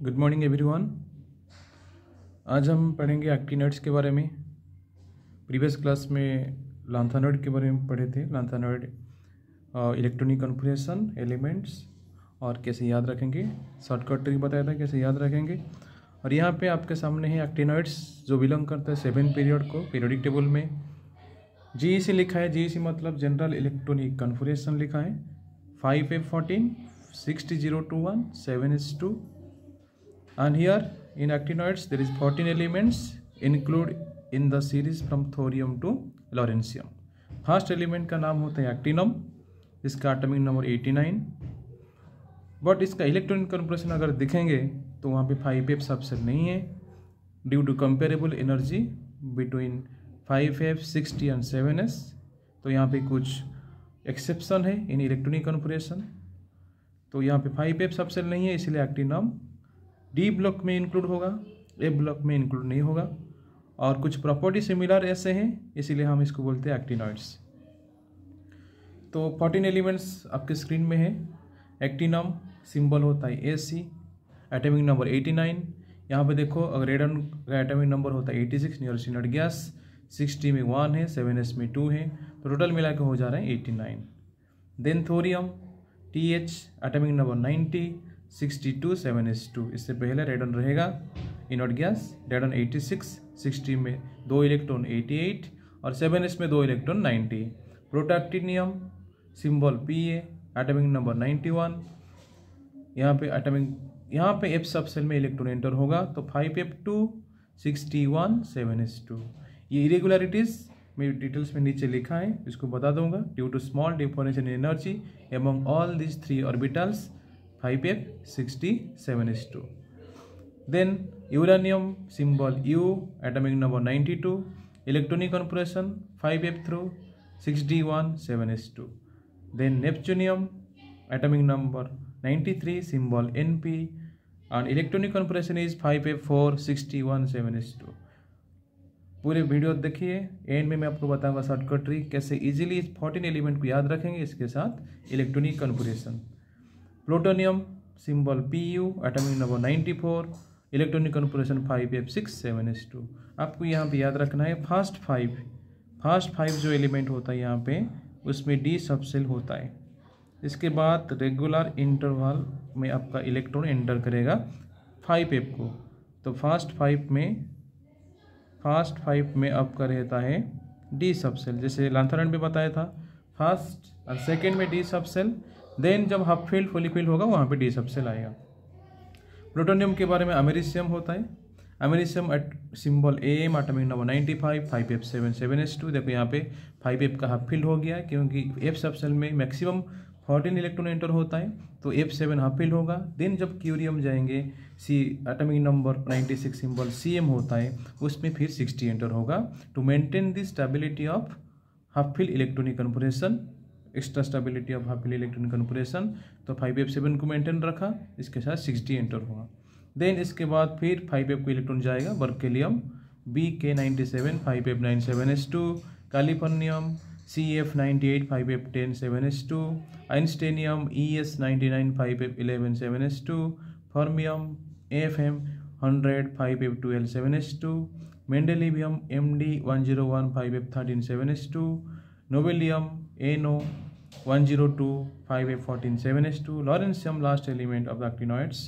Good morning everyone. आज हम पढ़ेंगे एक्टिनॉइड्स के बारे में। प्रीवियस क्लास में लैंथेनॉइड के बारे में पढ़े थे। लैंथेनॉइड इलेक्ट्रॉनिक कॉन्फ़िगरेशन, एलिमेंट्स और कैसे याद रखेंगे। शॉर्टकट ट्रिक बताया था कैसे याद रखेंगे। और यहाँ पे आपके सामने है एक्टिनॉइड्स जो बिलोंग करते हैं 7 पीरियड को। पीरियोडिक टेबल में जीईसी लिखा है। जीईसी मतलब जनरल इलेक्ट्रॉनिक कॉन्फ़िगरेशन लिखा है। 5F14 6D021 7S2 and here in actinoids there is 14 elements include in the series from thorium to lawrencium. First element का नाम होता है एक्टिनम, इसका एटॉमिक नंबर 89। बट इसका इलेक्ट्रॉनिक कॉन्फ़िगरेशन अगर दिखेंगे तो वहाँ पे 5F सबसेट नहीं है due to comparable energy between 5F 60 and 7S। तो यहाँ पे कुछ एक्सेप्शन है इन इलेक्ट्रॉनिक कॉन्फ़िगरेशन। तो यहाँ पे 5F सबसेट नहीं है, इसलिए एक्टिनम डी ब्लॉक में इंक्लूड होगा, ए ब्लॉक में इंक्लूड नहीं होगा। और कुछ प्रॉपर्टी सिमिलर ऐसे हैं, इसीलिए हम इसको बोलते हैं एक्टिनॉइड्स। तो 14 एलिमेंट्स आपके स्क्रीन में है। एक्टिनम सिंबल होता है AC, एटॉमिक नंबर 89। यहाँ पे देखो अगर रेडन का एटॉमिक नंबर होता है 86, नियोसिनट गैस 60 में 1 है, 7S में 2 है, तो टोटल मिला के हो जा रहा है 89। Then thorium TH atomic number 90 62 7S2। इससे पहले रेडन रहेगा इनर्ट गैस। रेडन 86, 60 में 2 इलेक्ट्रॉन 88 और 7S में 2 electron 90। Protactinium symbol PA atomic number 91। यहाँ पे F सब सेल में इलेक्ट्रॉन एंटर होगा तो 5F2 61 7S2। ये इरेगुलरिटीज मैं डिटेल्स में नीचे लिखा है, इसको बता दूंगा। Due to small difference in energy among all this 3 orbitals 5F 60 7S2। Then uranium symbol U atomic number 92, electronic configuration 5F through 6D1 7S2। Then neptunium atomic number 93, symbol NP and electronic configuration is 5F4 61 7S2। पूरे video देखिए, and में मैं आपको बताऊंगा shortcut trick कैसे easily इस 14 element को याद रखेंगे इसके साथ electronic configuration. Plutonium symbol PU atomic number 94, electronic configuration 5F6 7S2। आपको यहाँ पे याद रखना है फर्स्ट फाइव जो एलिमेंट होता है यहाँ पे उसमें D सबसेल होता है। इसके बाद रेगुलर इंटरवल में आपका इलेक्ट्रॉन एंटर करेगा 5F को। तो फर्स्ट फाइव में आपका रहता है D सबसेल, जैसे लैंथेनॉइड में बताया था फर्स्ट और सेकेंड में D सबसेल। देन जब हाफ फील्ड फुली फील्ड होगा वहाँ पे D सबसेल आएगा। प्लूटोनियम के बारे में अमेरिशियम होता है। Americium symbol AM atomic number 95 5F7 7S2। देखो यहाँ पे 5F का हाफ फील्ड हो गया है क्योंकि F सबसेल में मैक्सिमम 14 इलेक्ट्रॉन एंटर होता है, तो F7 हाफ फील्ड होगा। देन जब क्यूरियम जाएंगे C atomic number 96 symbol CM होता है, उसमें फिर 60 एंटर होगा to maintain the stability of half filled electronic configuration, extra stability of half filled electronic configuration. तो 5F7 को मेंटेन रखा, इसके साथ 60 एंटर हुआ। देन इसके बाद फिर 5F को इलेक्ट्रॉन जाएगा berkelium BK97 5F9 7S2, californium CF98 5F10 7S2, आइंस्टेनियम ES99 5F11 7S2, fermium FM 100 5F12 7S2, मेंडेलिवियम MD101 5F13 7S2, nobelium NO 102 5F14 7S2, lawrencium last element of the actinoids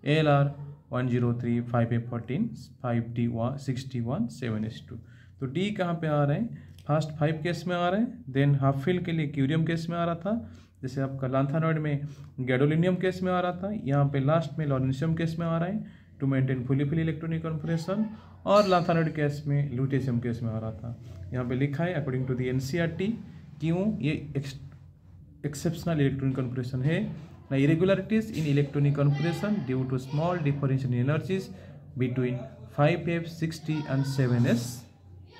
ALR 103 5F14 5D1 61 7S2। तो D कहाँ पे आ रहे हैं? First 5 case में आ रहे हैं। Than half field के लिए क्यूरियम केस में आ रहा था, जैसे आपका लैंथेनॉइड में गैडोलिनियम केस में आ रहा था। यहाँ पे लास्ट में लॉरेंशियम केस में आ रहा है to maintain fully electronic configuration, और लैंथेनॉइड केस में लुटेशियम केस में आ रहा था। यहाँ पे लिखा है अकॉर्डिंग टू दी NCERT क्यों ये एक्सेप्शनल इलेक्ट्रॉनिक कॉन्फ़िगरेशन है ना, irregularities in electronic configuration due to small difference in energies between 5F 60 and 7S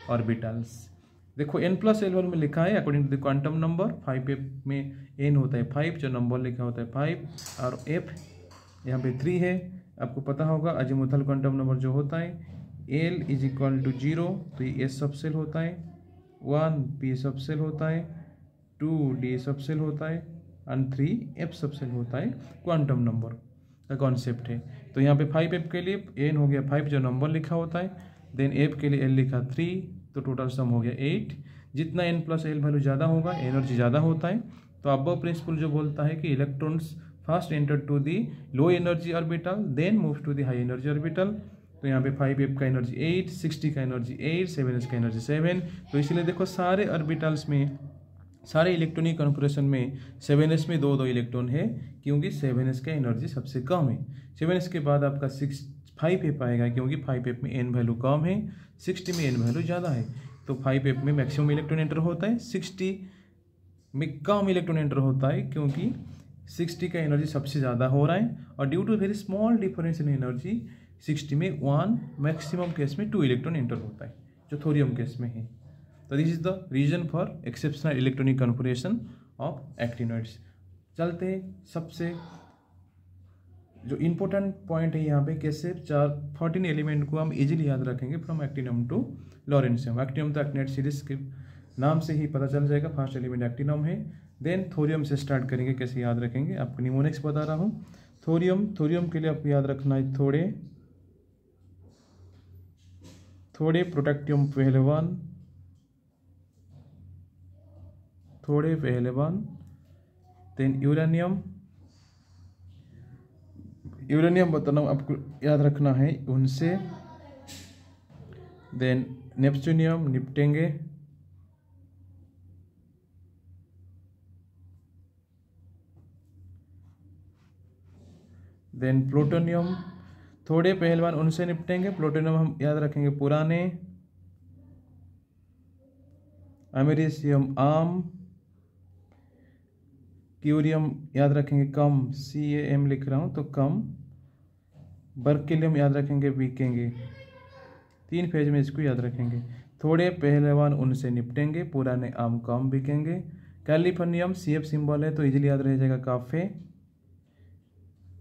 orbitals. देखो N+L1 में लिखा है according to the quantum number. 5F में N होता है 5, जो नंबर लिखा होता है 5, और F यहाँ पे 3 है। आपको पता होगा अजीमुथल क्वांटम नंबर जो होता है L = 0, तो ये S सबसेल होता है, 1 P सबसेल होता है, 2 D सबसेल होता है एंड 3 F सबसेल होता है। क्वांटम नंबर का कॉन्सेप्ट है। तो यहाँ पे 5f के लिए n हो गया 5 जो नंबर लिखा होता है, देन f के लिए l लिखा 3, तो टोटल सम हो गया 8। जितना n प्लस l वैल्यू ज़्यादा होगा एनर्जी ज़्यादा होता है। तो अबव प्रिंसिपल जो बोलता है कि electrons first enter to the low energy orbital then move to the high energy orbital. तो यहाँ पे 5f का एनर्जी 8, 60 का एनर्जी 8, 7s का एनर्जी 7। तो इसलिए देखो सारे ऑर्बिटल्स में, सारे इलेक्ट्रॉनिक कॉन्फ़िगरेशन में 7s में 2 इलेक्ट्रॉन है, क्योंकि 7s का एनर्जी सबसे कम है। 7s के बाद आपका 5f आएगा, क्योंकि 5f में n वैल्यू कम है, 60 में n वैल्यू ज़्यादा है। तो 5f में मैक्सिमम इलेक्ट्रॉन एंटर होता है, 60 में कम इलेक्ट्रॉन एंटर होता है, क्योंकि 60 का एनर्जी सबसे ज़्यादा हो रहा है। और due to very small difference in energy 60 में 1, मैक्सिमम केस में 2 इलेक्ट्रॉन एंटर होता है, जो थोरियम केस में है। तो this is the reason for exceptional electronic configuration of actinoids. चलते हैं सबसे जो इम्पोर्टेंट पॉइंट है यहाँ पे, कैसे 14 एलिमेंट को हम इजीली याद रखेंगे फ्रॉम एक्टिनम टू लॉरेंशियम। एक्टिनम तो एक्टिनाइड सीरीज के नाम से ही पता चल जाएगा, फर्स्ट एलिमेंट एक्टिनम है। देन थोरियम से स्टार्ट करेंगे, कैसे याद रखेंगे आपको निमोनिक्स बता रहा हूँ। थोरियम के लिए आपको याद रखना है थोड़े प्रोटेक्टियम पहलवान, थोड़े पहलवान। देन यूरेनियम बताना आपको याद रखना है उनसे। देन नेप्च्यूनियम निपटेंगे। देन प्लूटोनियम, थोड़े पहलवान उनसे निपटेंगे, प्लूटोनियम हम याद रखेंगे पुराने। अमेरिशियम आम, क्यूरियम याद रखेंगे कम, CAM लिख रहा हूँ तो कम। बर्किलियम याद रखेंगे बिकेंगे। 3 फेज में इसको याद रखेंगे। थोड़े पहलवान उनसे निपटेंगे, पुराने आम कम बिकेंगे। कैलिफोर्नियम CF सिंबल है तो इजीली याद रह जाएगा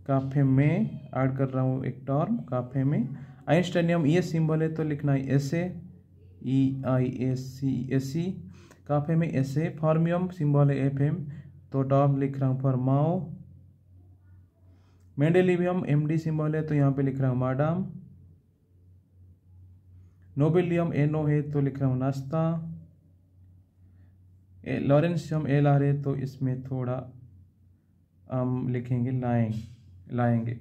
काफे में ऐड कर रहा हूँ एक टर्म काफे में। आइंस्टाइनियम ये सिंबल है तो लिखना है EIAC, काफे में ऐसे। फॉर्मियम सिंबल है FM तो टर्म लिख रहा हूँ फॉर्माओ। मेंडेलिवियम MD सिंबल है तो यहाँ पे लिख रहा हूँ माडाम। नोबेलियम NO है तो लिख रहा हूँ नाश्ता। लॉरेंशियम LR है तो इसमें थोड़ा लिखेंगे लाएंगे।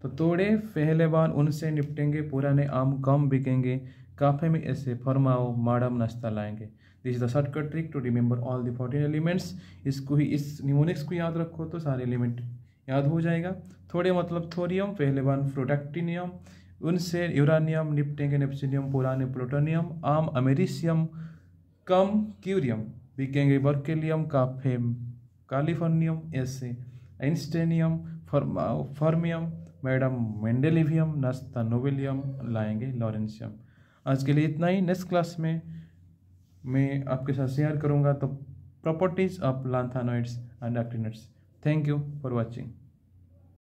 तो थोड़े पहलवान उनसे निपटेंगे, पुराने आम कम बिकेंगे, काफे में ऐसे फरमाओ, माडम नाश्ता लाएंगे। This is the shortcut trick to remember all the 14 elements. इसको ही, इस निमोनिक्स को याद रखो तो सारे एलिमेंट याद हो जाएगा। थोड़े मतलब थोरियम, पहलवान प्रोटेक्टिनियम, उनसे यूरानियम निपटेंगे, नेप्च्यूनियम पुराने प्लूटोनियम, आम अमेरिशियम, कम क्यूरियम बिकेंगे, बर्केलियम काफे कैलिफोर्नियम ऐसे, आइंस्टाइनियम फॉर्मियम, मैडम मेंडेलिवियम, नाश्ता नोबेलियम लाएंगे लॉरेंशियम। आज के लिए इतना ही। नेक्स्ट क्लास में मैं आपके साथ शेयर करूंगा तो properties of lanthanoids and actinoids. Thank you for watching.